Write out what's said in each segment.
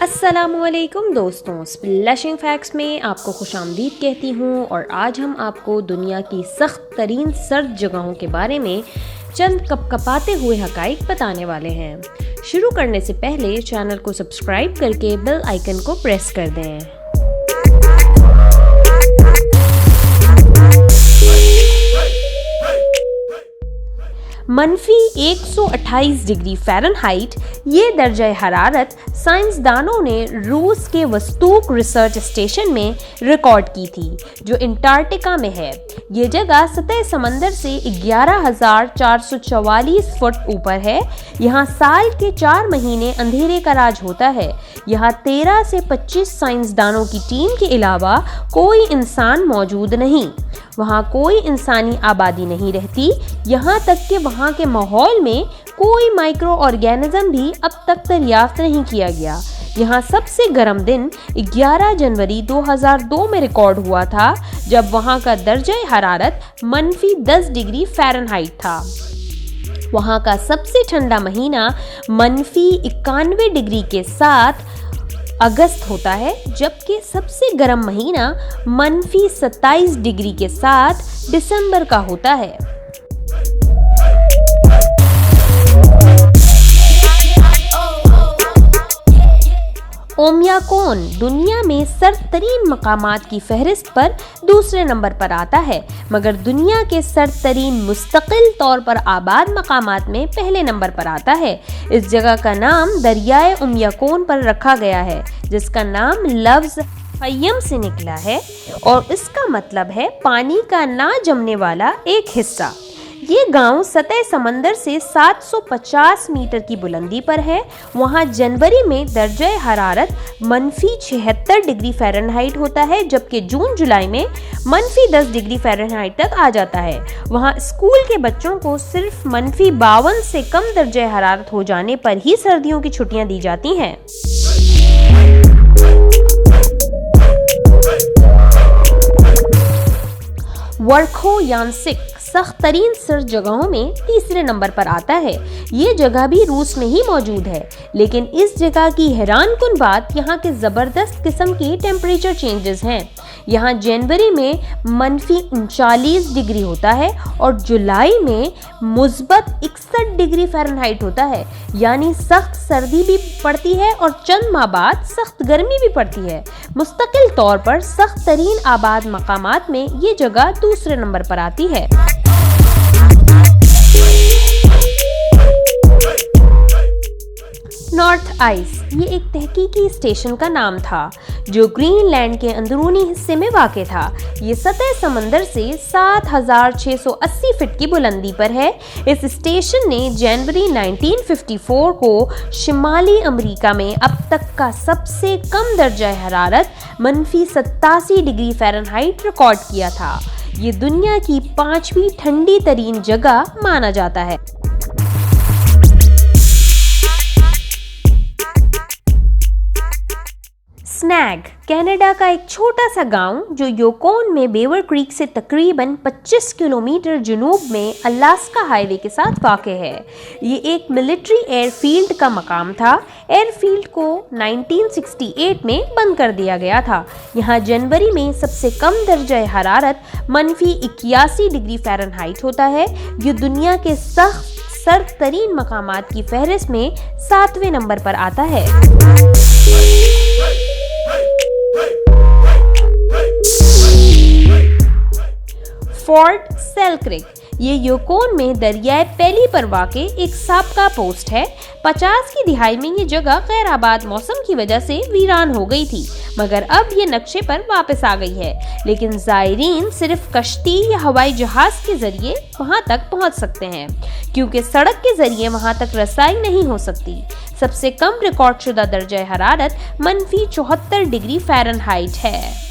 अस्सलामुअलैकुम दोस्तों, splashing facts में आपको खुशामदीद कहती हूँ। और आज हम आपको दुनिया की सख्त तरीन सर्द जगहों के बारे में चंद कपकपाते हुए हकाइक बताने वाले हैं। शुरू करने से पहले चैनल को सब्सक्राइब करके बेल आइकन को प्रेस कर दें। -128 डिग्री फ़ारेनहाइट ये दर्जा हरारत साइंसदानों ने रूस के वस्तूक रिसर्च स्टेशन में रिकॉर्ड की थी, जो अंटार्कटिका में है। ये जगह सतह समंदर से 11,444 फुट ऊपर है। यहाँ साल के 4 महीने अंधेरे का राज होता है। यहाँ 13 से 25 साइंसदानों की टीम के अलावा कोई इंसान मौजूद नहीं। वहाँ कोई इंसानी आबादी नहीं रहती। यहाँ तक कि वहाँ के माहौल में कोई माइक्रो ऑर्गेनिज्म भी अब तक दरियाफ्त नहीं किया गया। यहाँ सबसे गर्म दिन 11 जनवरी 2002 में रिकॉर्ड हुआ था, जब वहाँ का दर्जा हरारत -10 डिग्री फ़ारेनहाइट था। वहाँ का सबसे ठंडा महीना -91 डिग्री के साथ अगस्त होता है, जबकि सबसे गर्म महीना -27 डिग्री के साथ दिसंबर का होता है। ओमियाकोन दुनिया में सर्द तरीन मकामात की फहरिस्त पर दूसरे नंबर पर आता है, मगर दुनिया के सर्द तरीन मुस्तकिल तौर पर आबाद मकामात में पहले नंबर पर आता है। इस जगह का नाम दरियाए ओमियाकोन पर रखा गया है, जिसका नाम लफ्ज फय्यम से निकला है और इसका मतलब है पानी का ना जमने वाला एक हिस्सा। ये गांव सतह समंदर से 750 मीटर की बुलंदी पर है। वहाँ जनवरी में दर्जा हरारत -76 डिग्री फ़ारेनहाइट होता है, जबकि जून जुलाई में -10 डिग्री फ़ारेनहाइट तक आ जाता है। वहाँ स्कूल के बच्चों को सिर्फ -52 से कम दर्जा हरारत हो जाने पर ही सर्दियों की छुट्टियाँ दी जाती हैं। वर्खोयांसिक सख्त तरीन सर्द जगहों में तीसरे नंबर पर आता है। ये जगह भी रूस में ही मौजूद है, लेकिन इस जगह की हैरानकुन बात यहाँ के ज़बरदस्त किस्म के टेम्परेचर चेंजेस हैं। यहाँ जनवरी में -39 डिग्री होता है और जुलाई में -61 डिग्री फ़ारेनहाइट होता है। यानी सख्त सर्दी भी पड़ती है और चंद माह बाद सख्त गर्मी भी पड़ती है। मुस्तकिल तौर पर सख्त तरीन आबाद मकामात में ये जगह दूसरे नंबर पर आती है। नॉर्थ आइस ये एक तहकीकी स्टेशन का नाम था, जो ग्रीनलैंड के अंदरूनी हिस्से में वाक़ था। ये सतह समंदर से 7,680 फीट की बुलंदी पर है। इस स्टेशन ने जनवरी 1954 को शिमाली अमेरिका में अब तक का सबसे कम दर्जा हरारत -87 डिग्री फ़ारेनहाइट रिकॉर्ड किया था। ये दुनिया की 5वीं ठंडी तरीन जगह माना जाता है। स्नैग कनाडा का एक छोटा सा गांव, जो योकोन में बेवर क्रीक से तकरीबन 25 किलोमीटर जुनूब में अलास्का हाईवे के साथ वाक़ है। ये एक मिलिट्री एयरफील्ड का मकाम था। एयरफील्ड को 1968 में बंद कर दिया गया था। यहाँ जनवरी में सबसे कम दर्जा हरारत -81 डिग्री फ़ारेनहाइट होता है। ये दुनिया के सख्त सर्द तरीन मकामात की फहरिस्त में 7वें नंबर पर आता है। फोर्ट सेल्क्रिक ये योकोन में दरियाए पेली पर वाक़े एक साबका पोस्ट है। 50 की दिहाई में ये जगह गैर आबाद मौसम की वजह से वीरान हो गई थी, मगर अब ये नक्शे पर वापस आ गई है। लेकिन ज़ायरीन सिर्फ कश्ती या हवाई जहाज के जरिए वहाँ तक पहुँच सकते हैं, क्योंकि सड़क के जरिए वहाँ तक रसाई नहीं हो सकती। सबसे कम रिकॉर्ड शुदा दर्जा हरारत -74 डिग्री फ़ारेनहाइट है।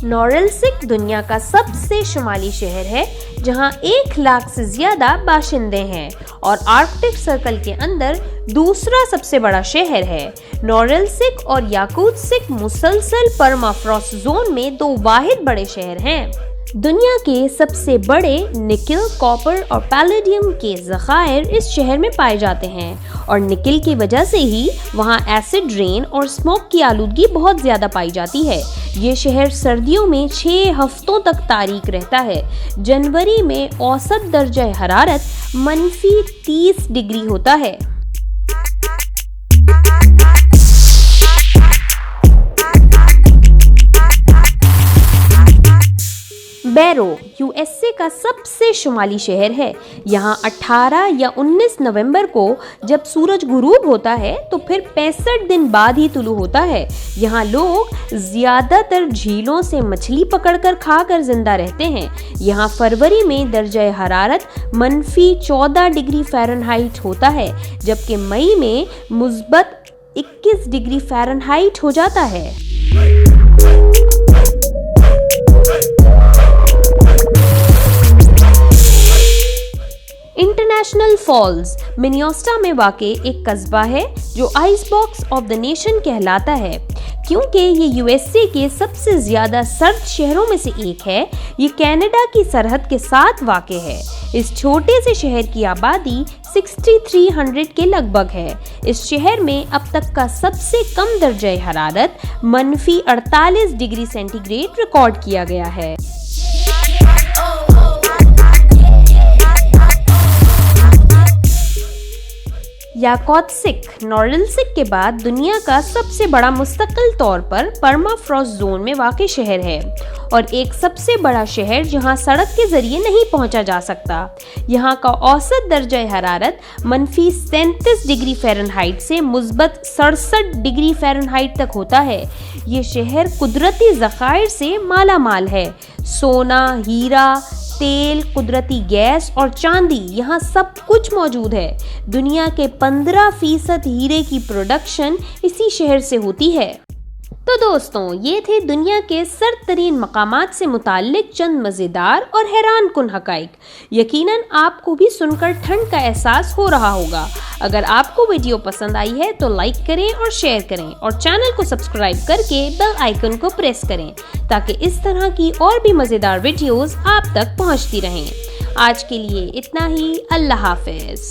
नोरिल्सिक दुनिया का सबसे शुमाली शहर है, जहां 1 लाख से ज्यादा बाशिंदे हैं और आर्कटिक सर्कल के अंदर दूसरा सबसे बड़ा शहर है। नोरिल्सिक और याकुत्स्क मुसलसल परमाफ्रॉस्ट जोन में 2 वाहिद बड़े शहर हैं। दुनिया के सबसे बड़े निकिल, कॉपर और पैलेडियम के ज़खायर इस शहर में पाए जाते हैं और निकिल की वजह से ही वहाँ एसिड रेन और स्मोक की आलूदगी बहुत ज़्यादा पाई जाती है। ये शहर सर्दियों में 6 हफ्तों तक तारीक रहता है। जनवरी में औसत दर्जा हरारत -30 डिग्री होता है। बैरो यूएसए का सबसे शुमाली शहर है। यहाँ 18 या 19 नवंबर को जब सूरज गुरूब होता है तो फिर 65 दिन बाद ही तुलू होता है। यहाँ लोग ज्यादातर झीलों से मछली पकड़कर खाकर जिंदा रहते हैं। यहाँ फरवरी में दर्जा हरारत -14 डिग्री फ़ारेनहाइट होता है, जबकि मई में मुस्बत 21 डिग्री फ़ारेनहाइट हो जाता है। इंटरनेशनल फॉल्स मिनियोस्टा में वाक़े एक कस्बा है जो ice box of the nation कहलाता है, क्योंकि ये यूएसए के सबसे ज़्यादा सर्द शहरों में से एक है। ये कनाडा की सरहद के साथ वाक़े है। इस छोटे से शहर की आबादी 6300 के लगभग है। इस शहर में अब तक का सबसे कम दर्जा हरारत -48 डिग्री सेंटीग्रेड रिकॉर्ड किया गया है। याकोत्स्क नोरिल्स्क के बाद दुनिया का सबसे बड़ा मुस्तकिल तौर पर परमाफ्रॉस्ट जोन में वाक़ शहर है और एक सबसे बड़ा शहर जहां सड़क के जरिए नहीं पहुंचा जा सकता। यहां का औसत दर्जा हरारत -37 डिग्री फ़ारेनहाइट से मुस्बत 67 डिग्री फ़ारेनहाइट तक होता है। ये शहर कुदरती ज़खायर से माला माल है। सोना, हीरा, तेल, कुदरती गैस और चांदी, यहाँ सब कुछ मौजूद है। दुनिया के 15% हीरे की प्रोडक्शन इसी शहर से होती है। तो दोस्तों, ये थे दुनिया के सरतरीन मकामात से मुताल्लिक चंद मज़ेदार और हैरान कुन हक़ाइक़। यकीनन आपको भी सुनकर ठंड का एहसास हो रहा होगा। अगर आपको वीडियो पसंद आई है तो लाइक करें और शेयर करें और चैनल को सब्सक्राइब करके बेल आइकन को प्रेस करें ताकि इस तरह की और भी मज़ेदार वीडियोस आप तक पहुंचती रहें। आज के लिए इतना ही। अल्लाह हाफ़िज़।